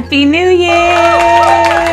Happy New Year!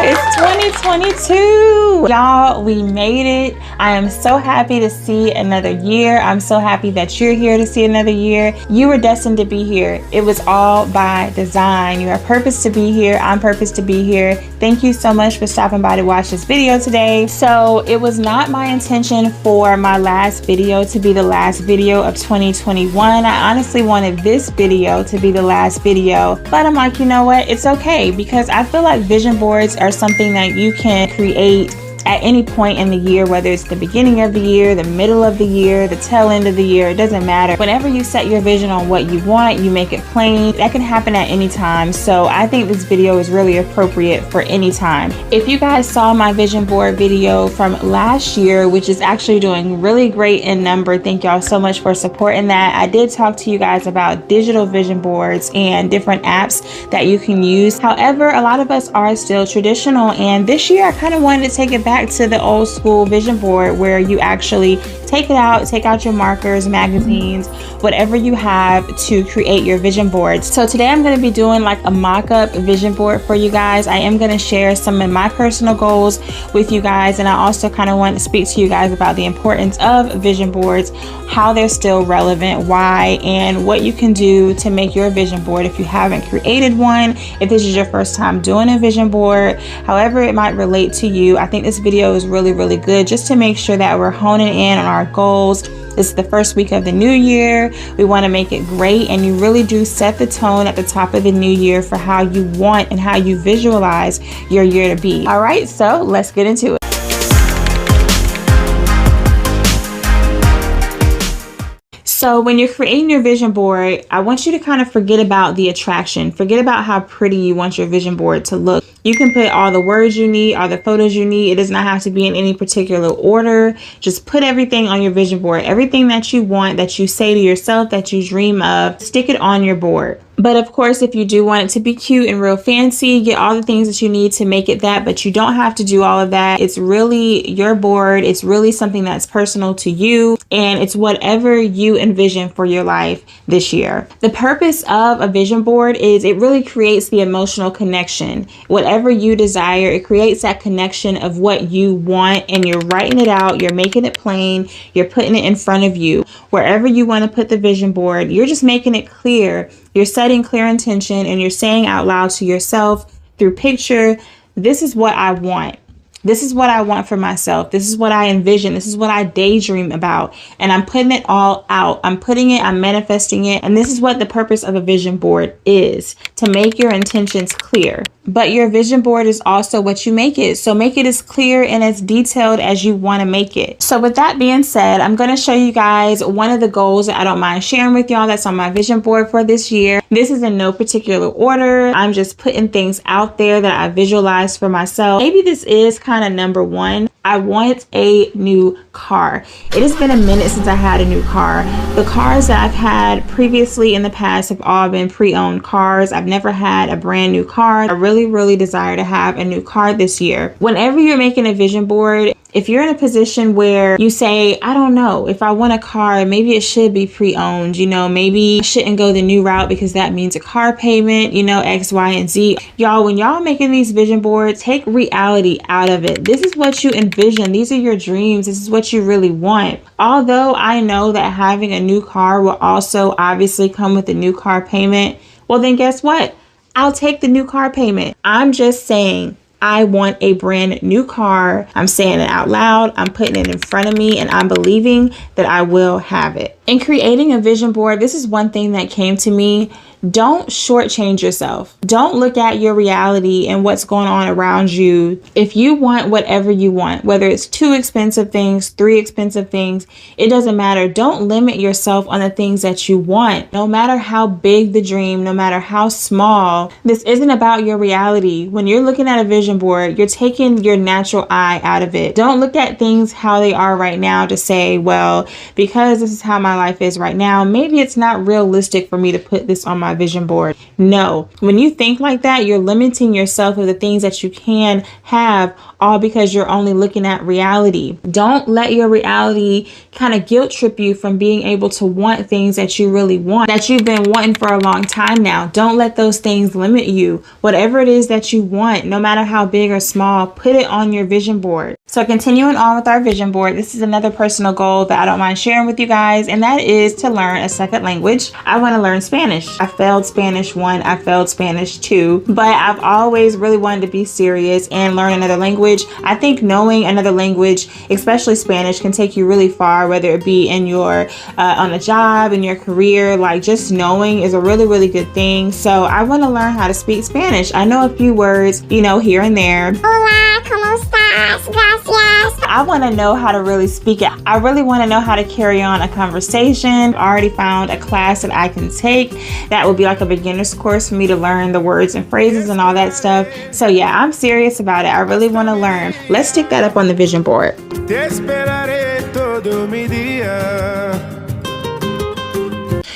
It's 2022. Y'all, we made it. I am so happy to see another year. I'm so happy that you're here to see another year. You were destined to be here. It was all by design. You are purposed to be here. I'm purposed to be here. Thank you so much for stopping by to watch this video today. So it was not my intention for my last video to be the last video of 2021. I honestly wanted this video to be the last video, but I'm like, you know what? It's okay, because I feel like vision boards are something that you can create at any point in the year, whether it's the beginning of the year, the middle of the year, the tail end of the year, it doesn't matter. Whenever you set your vision on what you want, you make it plain. That can happen at any time. So I think this video is really appropriate for any time. If you guys saw my vision board video from last year, which is actually doing really great in number, thank y'all so much for supporting that. I did talk to you guys about digital vision boards and different apps that you can use. However, a lot of us are still traditional, and this year I kind of wanted to take it back to the old school vision board where you actually take out your markers, magazines, whatever you have to create your vision boards. So today I'm going to be doing like a mock-up vision board for you guys. I am going to share some of my personal goals with you guys, and I also kind of want to speak to you guys about the importance of vision boards, how they're still relevant, why, and what you can do to make your vision board if you haven't created one, if this is your first time doing a vision board, however it might relate to you. I think this video is really good just to make sure that we're honing in on our goals. This is the first week of the new year. We want to make it great, and you really do set the tone at the top of the new year for how you want and how you visualize your year to be. All right, so let's get into it. So when you're creating your vision board, I want you to kind of forget about the attraction. Forget about how pretty you want your vision board to look. You can put all the words you need, all the photos you need. It does not have to be in any particular order. Just put everything on your vision board. Everything that you want, that you say to yourself, that you dream of, stick it on your board. But of course, if you do want it to be cute and real fancy, get all the things that you need to make it that, but you don't have to do all of that. It's really your board. It's really something that's personal to you, and it's whatever you envision for your life this year. The purpose of a vision board is it really creates the emotional connection. Whatever you desire, it creates that connection of what you want, and you're writing it out, you're making it plain, you're putting it in front of you. Wherever you want to put the vision board, you're just making it clear. You're setting clear intention, and you're saying out loud to yourself through picture, this is what I want. This is what I want for myself. This is what I envision. This is what I daydream about. And I'm putting it all out. I'm manifesting it. And this is what the purpose of a vision board is, to make your intentions clear. But your vision board is also what you make it. So make it as clear and as detailed as you want to make it. So with that being said, I'm going to show you guys one of the goals that I don't mind sharing with y'all that's on my vision board for this year. This is in no particular order. I'm just putting things out there that I visualized for myself. Maybe this is kind of number one. I want a new car. It has been a minute since I had a new car. The cars that I've had previously in the past have all been pre-owned cars. I've never had a brand new car. I really desire to have a new car this year. Whenever you're making a vision board, if you're in a position where you say, I don't know, if I want a car, maybe it should be pre-owned, maybe I shouldn't go the new route because that means a car payment, X, Y, and Z. Y'all, when y'all making these vision boards, take reality out of it. This is what you envision. These are your dreams. This is what you really want. Although I know that having a new car will also obviously come with a new car payment, well then guess what? I'll take the new car payment. I'm just saying, I want a brand new car. I'm saying it out loud. I'm putting it in front of me, and I'm believing that I will have it. In creating a vision board, this is one thing that came to me. Don't shortchange yourself. Don't look at your reality and what's going on around you. If you want whatever you want, whether it's 2 expensive things, 3 expensive things, it doesn't matter. Don't limit yourself on the things that you want. No matter how big the dream, no matter how small, this isn't about your reality. When you're looking at a vision board, you're taking your natural eye out of it. Don't look at things how they are right now to say, well, because this is how my life is right now, maybe it's not realistic for me to put this on my that vision board. No, when you think like that, you're limiting yourself of the things that you can have, all because you're only looking at reality. Don't let your reality kind of guilt trip you from being able to want things that you really want, that you've been wanting for a long time now. Don't let those things limit you. Whatever it is that you want, no matter how big or small, put it on your vision board. So continuing on with our vision board, this is another personal goal that I don't mind sharing with you guys, and that is to learn a second language. I want to learn Spanish. I failed Spanish 1, I failed Spanish 2, but I've always really wanted to be serious and learn another language. I think knowing another language, especially Spanish, can take you really far, whether it be in your on a job, in your career. Like, just knowing is a really, really good thing. So I want to learn how to speak Spanish. I know a few words, you know, here and there. Hola, ¿cómo estás? Gracias. I want to know how to really speak it. I really want to know how to carry on a conversation. I already found a class that I can take that would be like a beginner's course for me to learn the words and phrases and all that stuff. So yeah, I'm serious about it. I really want to learn. Let's stick that up on the vision board.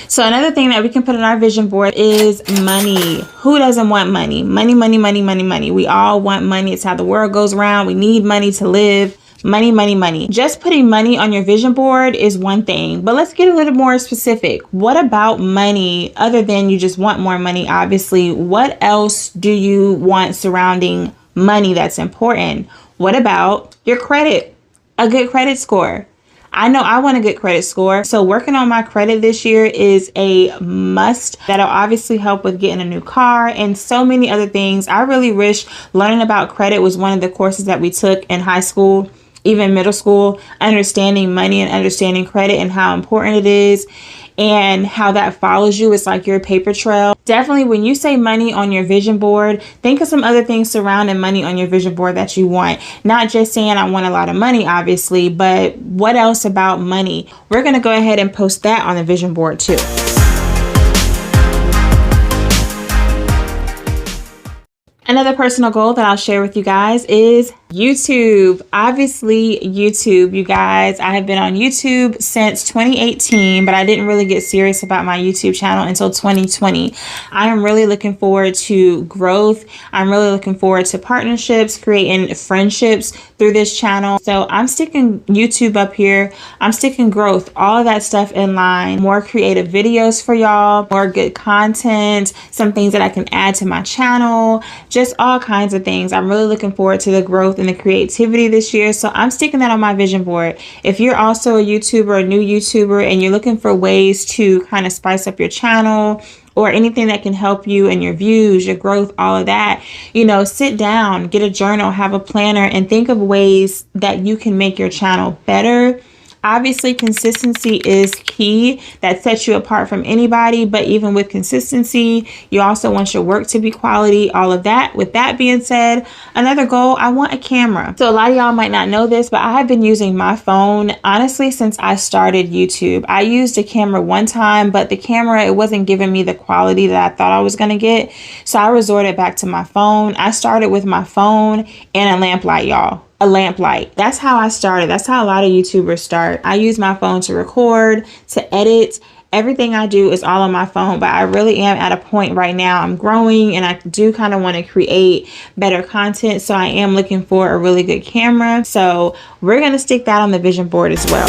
So another thing that we can put on our vision board is money. Who doesn't want money? Money, money, money, money, money. We all want money. It's how the world goes around. We need money to live. Money, money, money. Just putting money on your vision board is one thing, but let's get a little more specific. What about money other than you just want more money? Obviously, what else do you want surrounding money that's important? What about your credit? A good credit score. I know I want a good credit score. So working on my credit this year is a must. That'll obviously help with getting a new car and so many other things. I really wish learning about credit was one of the courses that we took in high school, even middle school, understanding money and understanding credit and how important it is and how that follows you. It's like your paper trail. Definitely when you say money on your vision board, think of some other things surrounding money on your vision board that you want. Not just saying I want a lot of money, obviously, but what else about money? We're going to go ahead and post that on the vision board too. Another personal goal that I'll share with you guys is YouTube. Obviously, YouTube, you guys, I have been on YouTube since 2018, but I didn't really get serious about my YouTube channel until 2020. I am really looking forward to growth. I'm really looking forward to partnerships, creating friendships through this channel. So I'm sticking YouTube up here. I'm sticking growth, all of that stuff in line, more creative videos for y'all, more good content, some things that I can add to my channel, just all kinds of things. I'm really looking forward to the growth and the creativity this year. So I'm sticking that on my vision board. If you're also a YouTuber, a new YouTuber, and you're looking for ways to kind of spice up your channel or anything that can help you and your views, your growth, all of that, you know, sit down, get a journal, have a planner, and think of ways that you can make your channel better. Obviously, consistency is key. That sets you apart from anybody. But even with consistency, you also want your work to be quality, all of that. With that being said, another goal, I want a camera. So a lot of y'all might not know this, but I have been using my phone, honestly, since I started YouTube. I used a camera one time, but the camera, it wasn't giving me the quality that I thought I was going to get. So I resorted back to my phone. I started with my phone and a lamplight, y'all. A lamplight. That's how I started. That's how a lot of YouTubers start. I use my phone to record, to edit. Everything I do is all on my phone, but I really am at a point right now. I'm growing and I do kind of want to create better content. So I am looking for a really good camera. So we're going to stick that on the vision board as well.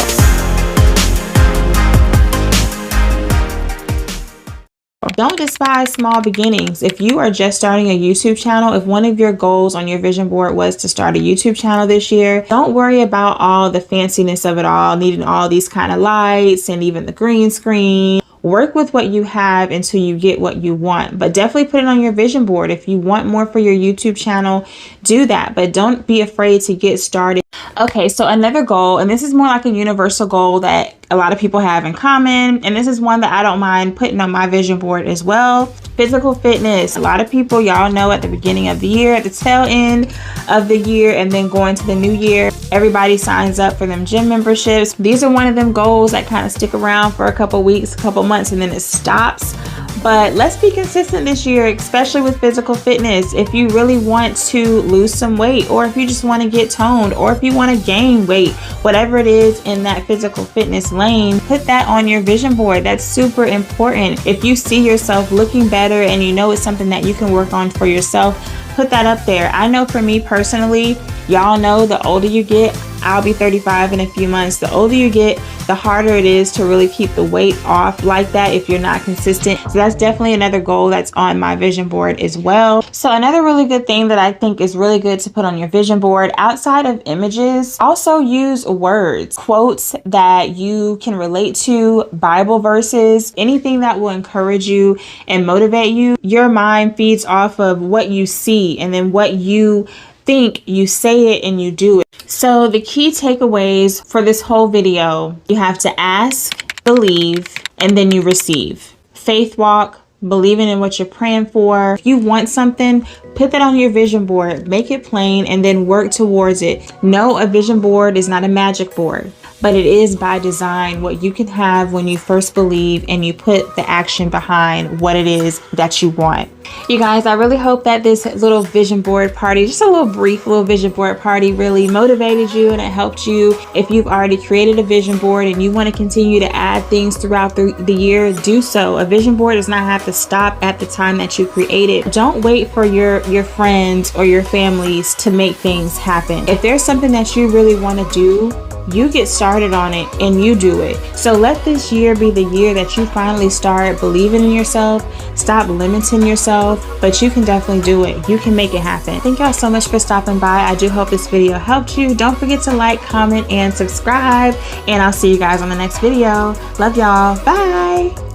Don't despise small beginnings. If you are just starting a YouTube channel, if one of your goals on your vision board was to start a YouTube channel this year, don't worry about all the fanciness of it all, needing all these kind of lights and even the green screen. Work with what you have until you get what you want, but definitely put it on your vision board. If you want more for your YouTube channel, do that, but don't be afraid to get started. Okay, so another goal, and this is more like a universal goal that a lot of people have in common, and this is one that I don't mind putting on my vision board as well. Physical fitness. A lot of people, y'all know, at the beginning of the year, at the tail end of the year, and then going to the new year, everybody signs up for them gym memberships. These are one of them goals that kind of stick around for a couple weeks, a couple months, and then it stops. But let's be consistent this year, especially with physical fitness. If you really want to lose some weight, or if you just want to get toned, or if you want to gain weight, whatever it is in that physical fitness lane, put that on your vision board. That's super important. If you see yourself looking better and you know it's something that you can work on for yourself, put that up there. I know for me personally, y'all know the older you get, I'll be 35 in a few months. The older you get, the harder it is to really keep the weight off like that if you're not consistent. So that's definitely another goal that's on my vision board as well. So another really good thing that I think is really good to put on your vision board outside of images, also use words, quotes that you can relate to, Bible verses, anything that will encourage you and motivate you. Your mind feeds off of what you see, and then what you think, you say it and you do it. So the key takeaways for this whole video: you have to ask, believe, and then you receive. Faith walk, believing in what you're praying for. If you want something, put that on your vision board, make it plain, and then work towards it. No, a vision board is not a magic board, but it is by design what you can have when you first believe and you put the action behind what it is that you want. You guys, I really hope that this little vision board party, just a little brief little vision board party, really motivated you and it helped you. If you've already created a vision board and you want to continue to add things throughout the year, do so. A vision board does not have to stop at the time that you create it. Don't wait for your friends or your families to make things happen. If there's something that you really want to do, you get started on it and you do it. So let this year be the year that you finally start believing in yourself, stop limiting yourself, but you can definitely do it. You can make it happen. Thank y'all so much for stopping by. I do hope this video helped you. Don't forget to like, comment, and subscribe, and I'll see you guys on the next video. Love y'all. Bye.